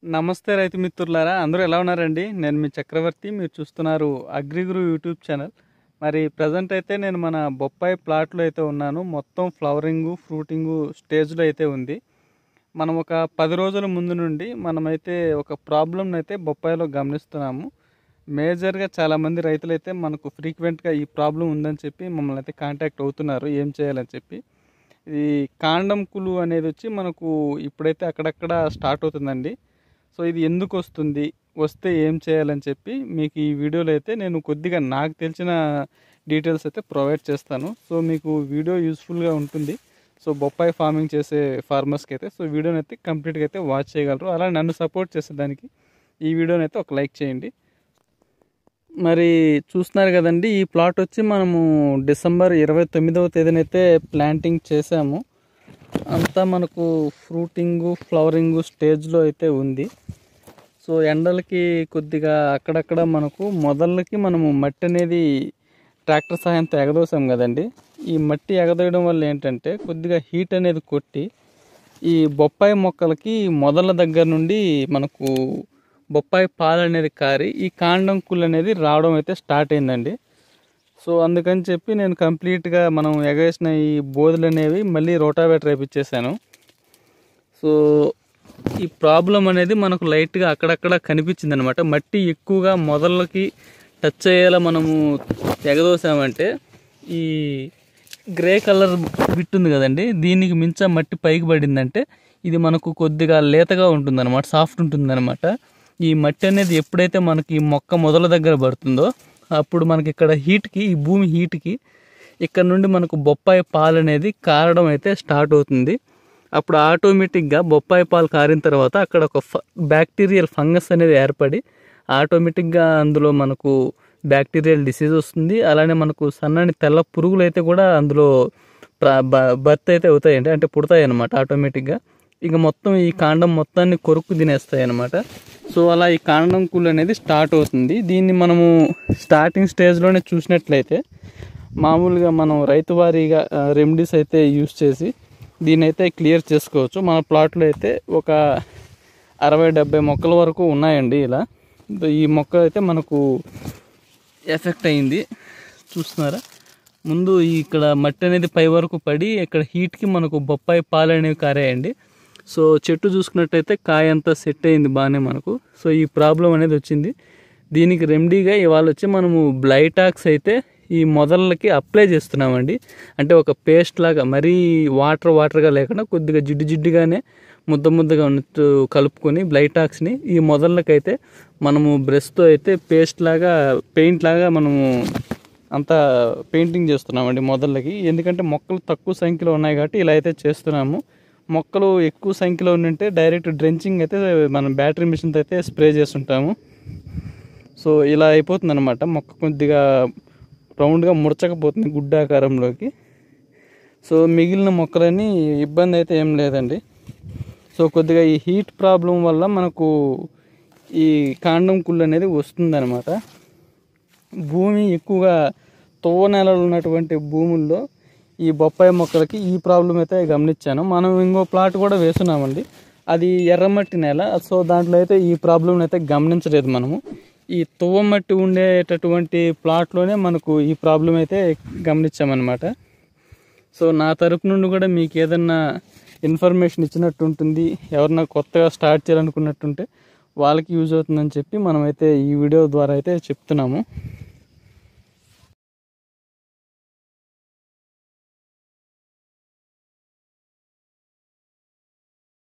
నమస్తే రైతు మిత్రులారా, అందరూ ఎలా ఉన్నారండి? నేను మీ చక్రవర్తి. మీరు చూస్తున్నారు అగ్రిగురు యూట్యూబ్ ఛానల్. మరి ప్రజెంట్ అయితే నేను మన బొప్పాయి ప్లాట్లో అయితే ఉన్నాను. మొత్తం ఫ్లవరింగు ఫ్రూటింగు స్టేజ్లో అయితే ఉంది. మనం ఒక 10 రోజుల ముందు నుండి మనమైతే ఒక ప్రాబ్లమ్ని అయితే బొప్పాయిలో గమనిస్తున్నాము. మేజర్గా చాలామంది రైతులు అయితే మనకు ఫ్రీక్వెంట్గా ఈ ప్రాబ్లం ఉందని చెప్పి మమ్మల్ని అయితే కాంటాక్ట్ అవుతున్నారు, ఏం చేయాలని చెప్పి. ఇది కాండం కులు అనేది వచ్చి మనకు ఇప్పుడైతే అక్కడక్కడ స్టార్ట్ అవుతుందండి. సో ఇది ఎందుకు వస్తుంది, వస్తే ఏం చేయాలని చెప్పి మీకు ఈ వీడియోలో అయితే నేను కొద్దిగా నాకు తెలిసిన డీటెయిల్స్ అయితే ప్రొవైడ్ చేస్తాను. సో మీకు వీడియో యూస్ఫుల్గా ఉంటుంది. సో బొప్పాయి ఫార్మింగ్ చేసే ఫార్మర్స్కి అయితే సో వీడియోని అయితే కంప్లీట్గా అయితే వాచ్ చేయగలరు. అలా నన్ను సపోర్ట్ చేసేదానికి ఈ వీడియోని అయితే ఒక లైక్ చేయండి. మరి చూస్తున్నారు కదండి, ఈ ప్లాట్ వచ్చి మనము డిసెంబర్ 29వ తేదీనైతే ప్లాంటింగ్ చేసాము. అంతా మనకు ఫ్రూటింగు ఫ్లవరింగు స్టేజ్లో అయితే ఉంది. సో ఎండలకి కొద్దిగా అక్కడక్కడ మనకు మొదళ్ళకి మనము మట్టి అనేది ట్రాక్టర్ సహాయంతో ఎగదోసాం కదండి. ఈ మట్టి ఎగదోయడం వల్ల ఏంటంటే కొద్దిగా హీట్ అనేది కొట్టి ఈ బొప్పాయి మొక్కలకి మొదళ్ళ దగ్గర నుండి మనకు బొప్పాయి పాలు అనేది కారి ఈ కాండం కుళ్ళు అనేది రావడం అయితే స్టార్ట్ అయిందండి. సో అందుకని చెప్పి నేను కంప్లీట్గా మనం ఎగవేసిన ఈ బోధులు అనేవి మళ్ళీ రోటావేటర్ వేయించేసాను. సో ఈ ప్రాబ్లం అనేది మనకు లైట్గా అక్కడక్కడ కనిపించింది అనమాట. మట్టి ఎక్కువగా మొదళ్ళకి టచ్ అయ్యేలా మనము ఎగదోసామంటే ఈ గ్రే కలర్ బిట్ ఉంది కదండి, దీనికి మించ మట్టి పైకి పడిందంటే ఇది మనకు కొద్దిగా లేతగా ఉంటుందన్నమాట, సాఫ్ట్ ఉంటుందన్నమాట. ఈ మట్టి అనేది ఎప్పుడైతే మనకి మొక్క మొదల దగ్గర పడుతుందో అప్పుడు మనకి ఇక్కడ హీట్కి, ఈ భూమి హీట్కి ఇక్కడ నుండి మనకు బొప్పాయి పాలు అనేది కారడం అయితే స్టార్ట్ అవుతుంది. అప్పుడు ఆటోమేటిక్గా బొప్పాయి పాలు కారిన తర్వాత అక్కడ ఒక బ్యాక్టీరియల్ ఫంగస్ అనేది ఏర్పడి ఆటోమేటిక్గా అందులో మనకు బ్యాక్టీరియల్ డిసీజ్ వస్తుంది. అలానే మనకు సన్నని తెల్ల పురుగులు అయితే కూడా అందులో బర్త్ అయితే అవుతాయండి, అంటే పుడతాయి అన్నమాట ఆటోమేటిక్గా. ఇక మొత్తం ఈ కాండం మొత్తాన్ని కొరుక్కు తినేస్తాయి అన్నమాట. సో అలా ఈ కాండం కుళ్ళు అనేది స్టార్ట్ అవుతుంది. దీన్ని మనము స్టార్టింగ్ స్టేజ్లోనే చూసినట్లయితే మామూలుగా మనం రైతు వారీగా రెమెడీస్ అయితే యూస్ చేసి దీన్ని అయితే క్లియర్ చేసుకోవచ్చు. మన ప్లాట్లో అయితే ఒక 60-70 మొక్కల వరకు ఉన్నాయండి. ఇలా ఈ మొక్క అయితే మనకు ఎఫెక్ట్ అయింది, చూస్తున్నారా. ముందు ఇక్కడ మట్టి అనేది పై వరకు పడి ఇక్కడ హీట్కి మనకు బొప్పాయి పాలు అనేవి కారాయండి. సో చెట్టు చూసుకున్నట్టయితే కాయ అంతా సెట్ అయింది బాగానే మనకు. సో ఈ ప్రాబ్లం అనేది వచ్చింది. దీనికి రెమెడీగా ఇవాళ వచ్చి మనము బ్లైటాక్స్ అయితే ఈ మొదళ్ళకి అప్లై చేస్తున్నామండి. అంటే ఒక పేస్ట్ లాగా, మరీ వాటర్గా లేకుండా కొద్దిగా జిడ్డుగానే ముద్దగా ఉన్నట్టు కలుపుకొని బ్లైటాక్స్ని ఈ మొదళ్ళకైతే మనము బ్రష్తో అయితే పేస్ట్ లాగా, పెయింట్ లాగా మనము అంతా పెయింటింగ్ చేస్తున్నామండి మొదళ్ళకి. ఎందుకంటే మొక్కలు తక్కువ సంఖ్యలో ఉన్నాయి కాబట్టి ఇలా అయితే చేస్తున్నాము. మొక్కలు ఎక్కువ సంఖ్యలో ఉంటే డైరెక్ట్ డ్రెంచింగ్ అయితే మనం బ్యాటరీ మిషన్తో అయితే స్ప్రే చేస్తుంటాము. సో ఇలా అయిపోతుంది అనమాట. మొక్క కొద్దిగా రౌండ్గా ముడచకపోతుంది గుడ్డాకారంలోకి. సో మిగిలిన మొక్కలని ఇబ్బంది అయితే ఏం లేదండి. సో కొద్దిగా ఈ హీట్ ప్రాబ్లం వల్ల మనకు ఈ కాండం కుళ్ళు అనేది వస్తుందన్నమాట. భూమి ఎక్కువగా తోవ నేలలు ఉన్నటువంటి భూముల్లో ఈ బొప్పాయి మొక్కలకి ఈ ప్రాబ్లం అయితే గమనించాను. మనం ఇంకో ప్లాట్ కూడా వేస్తున్నామండి, అది ఎర్రమట్టి నేల. సో దాంట్లో అయితే ఈ ప్రాబ్లం అయితే గమనించలేదు మనము. ఈ తువ్వ మట్టి ఉండేటటువంటి ప్లాట్లోనే మనకు ఈ ప్రాబ్లం అయితే గమనించామన్నమాట. సో నా తరపు నుండి కూడా మీకు ఏదన్నా ఇన్ఫర్మేషన్ ఇచ్చినట్టు ఉంటుంది, ఎవరన్నా కొత్తగా స్టార్ట్ చేయాలనుకున్నట్టుంటే వాళ్ళకి యూజ్ అవుతుందని చెప్పి మనమైతే ఈ వీడియో ద్వారా అయితే చెప్తున్నాము.